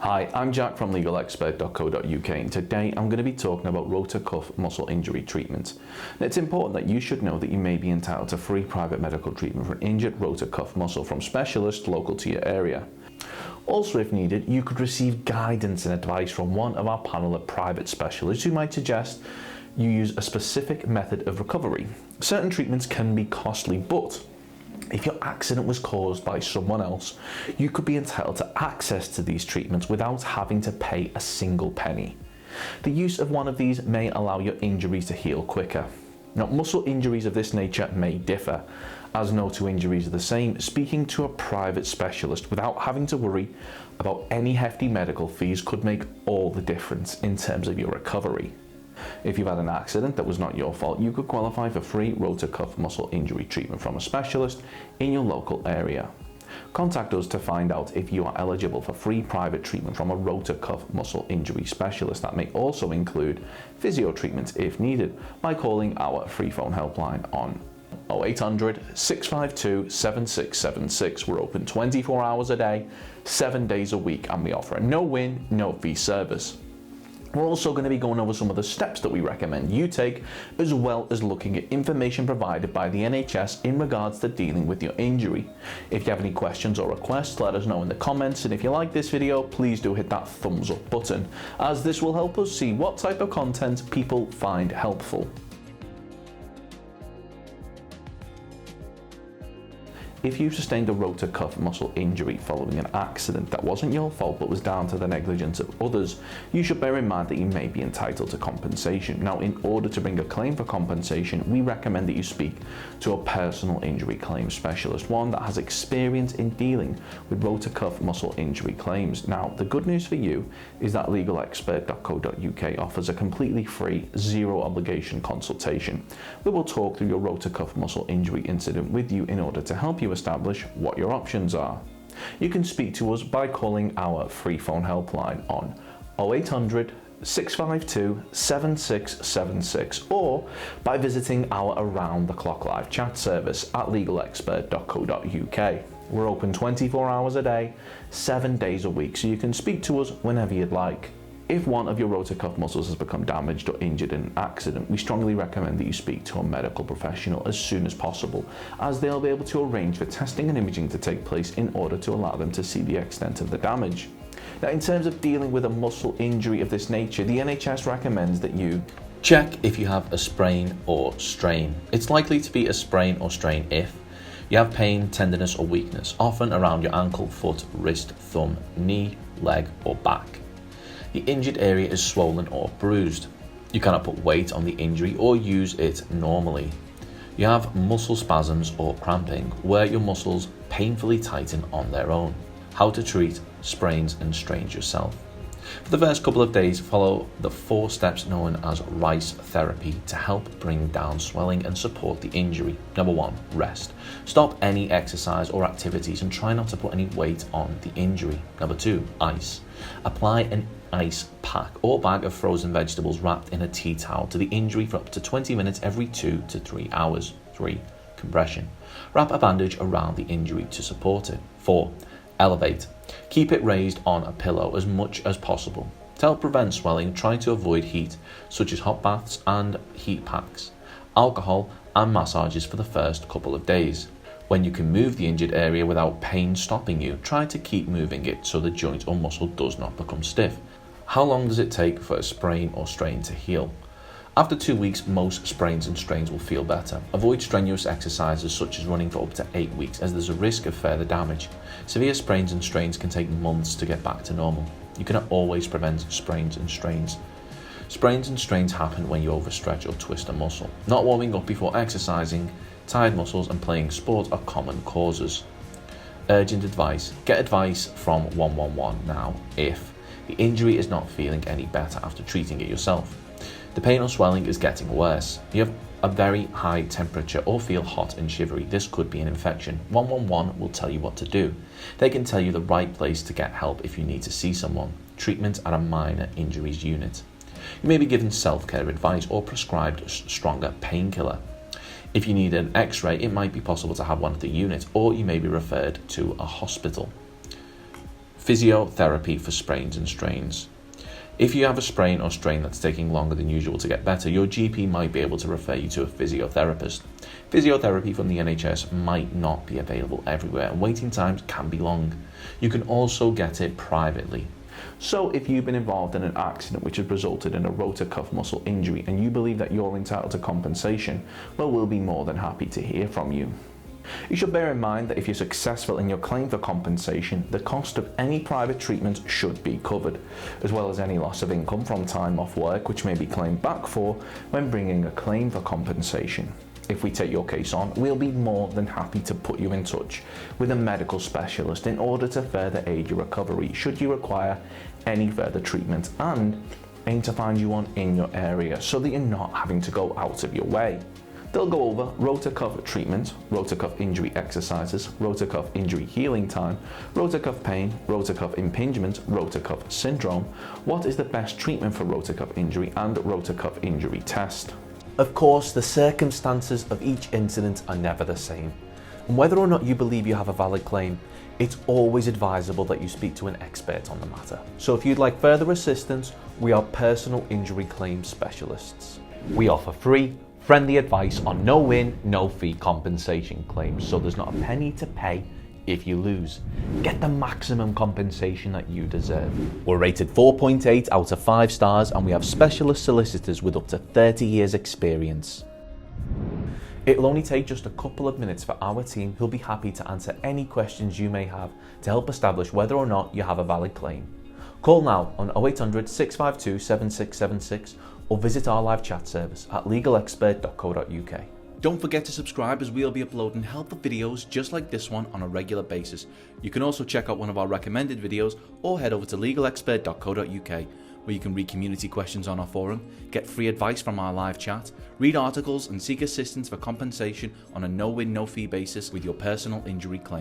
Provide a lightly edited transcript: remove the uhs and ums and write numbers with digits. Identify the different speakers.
Speaker 1: Hi, I'm Jack from legalexpert.co.uk and today I'm going to be talking about rotator cuff muscle injury treatment. Now, it's important that you should know that you may be entitled to free private medical treatment for an injured rotator cuff muscle from specialists local to your area. Also, if needed, you could receive guidance and advice from one of our panel of private specialists who might suggest you use a specific method of recovery. Certain treatments can be costly, but if your accident was caused by someone else, you could be entitled to access to these treatments without having to pay a single penny. The use of one of these may allow your injuries to heal quicker. Now, muscle injuries of this nature may differ, as no two injuries are the same. Speaking to a private specialist without having to worry about any hefty medical fees could make all the difference in terms of your recovery. If you've had an accident that was not your fault, you could qualify for free rotator cuff muscle injury treatment from a specialist in your local area. Contact us to find out if you are eligible for free private treatment from a rotator cuff muscle injury specialist. That may also include physio treatment if needed by calling our free phone helpline on 0800 652 7676. We're open 24 hours a day, 7 days a week, and we offer a no-win, no-fee service. We're also going to be going over some of the steps that we recommend you take, as well as looking at information provided by the NHS in regards to dealing with your injury. If you have any questions or requests, let us know in the comments, and if you like this video, please do hit that thumbs up button, as this will help us see what type of content people find helpful. If you sustained a rotator cuff muscle injury following an accident that wasn't your fault but was down to the negligence of others, you should bear in mind that you may be entitled to compensation. Now, in order to bring a claim for compensation, we recommend that you speak to a personal injury claim specialist, one that has experience in dealing with rotator cuff muscle injury claims. Now, the good news for you is that legalexpert.co.uk offers a completely free, zero obligation consultation. We will talk through your rotator cuff muscle injury incident with you in order to help you establish what your options are. You can speak to us by calling our free phone helpline on 0800 652 7676 or by visiting our around-the-clock live chat service at legalexpert.co.uk. We're open 24 hours a day, 7 days a week, so you can speak to us whenever you'd like. If one of your rotator cuff muscles has become damaged or injured in an accident, we strongly recommend that you speak to a medical professional as soon as possible, as they'll be able to arrange for testing and imaging to take place in order to allow them to see the extent of the damage. Now, in terms of dealing with a muscle injury of this nature, the NHS recommends that you check if you have a sprain or strain. It's likely to be a sprain or strain if you have pain, tenderness or weakness, often around your ankle, foot, wrist, thumb, knee, leg or back. The injured area is swollen or bruised. You cannot put weight on the injury or use it normally. You have muscle spasms or cramping, where your muscles painfully tighten on their own. How to treat sprains and strains yourself. For the first couple of days, follow the 4 steps known as RICE therapy to help bring down swelling and support the injury. Number 1, rest. Stop any exercise or activities and try not to put any weight on the injury. Number 2, ice. Apply an ice pack or bag of frozen vegetables wrapped in a tea towel to the injury for up to 20 minutes every 2 to 3 hours. 3, compression. Wrap a bandage around the injury to support it. 4, elevate. Keep it raised on a pillow as much as possible. To help prevent swelling, try to avoid heat, such as hot baths and heat packs, alcohol and massages for the first couple of days. When you can move the injured area without pain stopping you, try to keep moving it so the joint or muscle does not become stiff. How long does it take for a sprain or strain to heal? After 2 weeks, most sprains and strains will feel better. Avoid strenuous exercises such as running for up to 8 weeks, as there's a risk of further damage. Severe sprains and strains can take months to get back to normal. You cannot always prevent sprains and strains. Sprains and strains happen when you overstretch or twist a muscle. Not warming up before exercising, tired muscles and playing sport are common causes. Urgent advice. Get advice from 111 now if the injury is not feeling any better after treating it yourself. The pain or swelling is getting worse. You have a very high temperature or feel hot and shivery. This could be an infection. 111 will tell you what to do. They can tell you the right place to get help if you need to see someone. Treatment at a minor injuries unit. You may be given self-care advice or prescribed stronger painkiller. If you need an x-ray, it might be possible to have one at the unit, or you may be referred to a hospital. Physiotherapy for sprains and strains. If you have a sprain or strain that's taking longer than usual to get better, your GP might be able to refer you to a physiotherapist. Physiotherapy from the NHS might not be available everywhere, and waiting times can be long. You can also get it privately. So if you've been involved in an accident which has resulted in a rotator cuff muscle injury and you believe that you're entitled to compensation, well, we'll be more than happy to hear from you. You should bear in mind that if you're successful in your claim for compensation, the cost of any private treatment should be covered, as well as any loss of income from time off work which may be claimed back for when bringing a claim for compensation. If we take your case on, we'll be more than happy to put you in touch with a medical specialist in order to further aid your recovery should you require any further treatment, and aim to find you one in your area so that you're not having to go out of your way. They'll go over rotator cuff treatment, rotator cuff injury exercises, rotator cuff injury healing time, rotator cuff pain, rotator cuff impingement, rotator cuff syndrome, what is the best treatment for rotator cuff injury, and rotator cuff injury test.
Speaker 2: Of course, the circumstances of each incident are never the same, and whether or not you believe you have a valid claim, it's always advisable that you speak to an expert on the matter. So if you'd like further assistance, we are personal injury claim specialists. We offer free, friendly advice on no-win, no-fee compensation claims, so there's not a penny to pay if you lose. Get the maximum compensation that you deserve. We're rated 4.8 out of 5 stars, and we have specialist solicitors with up to 30 years experience. It'll only take just a couple of minutes for our team, who'll be happy to answer any questions you may have to help establish whether or not you have a valid claim. Call now on 0800 652 7676 or visit our live chat service at legalexpert.co.uk.
Speaker 3: Don't forget to subscribe, as we'll be uploading helpful videos just like this one on a regular basis. You can also check out one of our recommended videos or head over to legalexpert.co.uk, where you can read community questions on our forum, get free advice from our live chat, read articles and seek assistance for compensation on a no-win, no-fee basis with your personal injury claim.